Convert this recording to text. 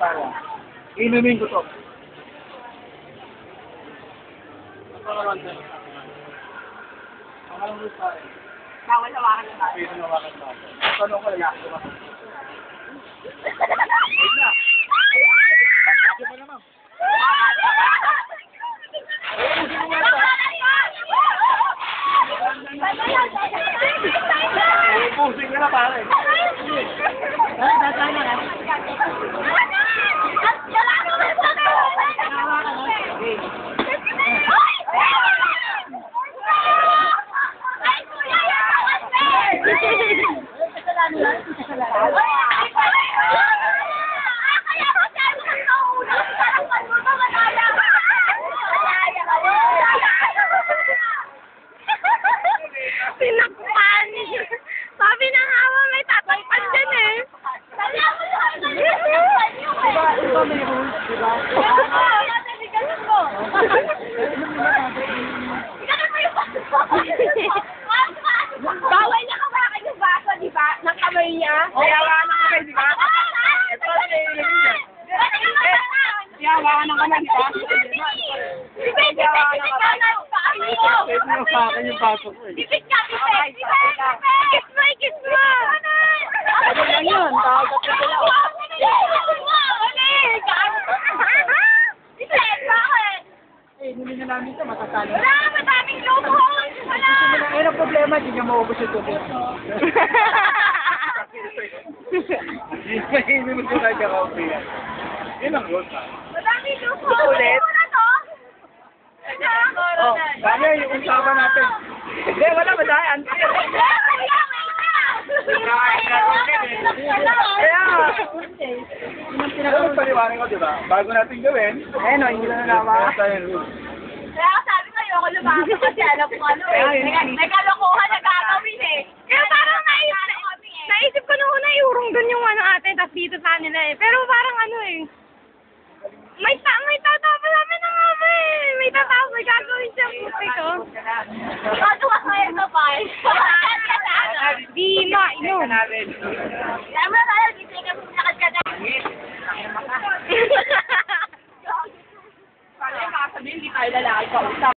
para. Inumin ko to. Bawal hawakan ng bata. Pwede nawakan ba? Tanong ko lalaki ba? Pusing ka na pare. Sinakpan! Sabi ng awa, may tatakpan dyan eh. Diba may rules, diba? Bawal na kawakan yung baso, di ba? Ng kamay niya. Kaya hawakan ng kamay, di ba? Kaya hawakan ng kamay, di ba? Dipit ka ng paa mo. Pwede mo sa akin yung pasok ko eh. Dipit ka, dipit. Ikis mo, ikis mo. Ano lang yun? Tawag at sila. Dipit, bakit? Eh, nili na namin ito, matatalo. Wala, madaming lubos. Wala. Eh, ang problema, hindi niya maubos yung tubig. Hindi mo sila ka-coffee yan. Yun ang rules ha. Madaming lubos. Ulit? Ano na to? Oh, kaya yung usapan natin. Hindi, wala ba dahil? Kaya, ano paliwanag ko, di ba? Bago natin gawin, ayun o, hindi na naman. Kaya sabi ko, ayoko lumabas kasi alam ko ano eh. May kalokohan na gagawin eh. Kaya parang naisip ko nung una iurong dun yung ano ate, tapos dito sa nila eh. Pero parang ano eh. May tatapos namin ng ama eh. May tatapos, may gagawin siya puti ko. Patuwa ko yung kapay. Di ma-inom. Kaya mo na tayo, dito ka pumunakad ka na. Paano yung makasabihin, hindi tayo lalaki pa usap.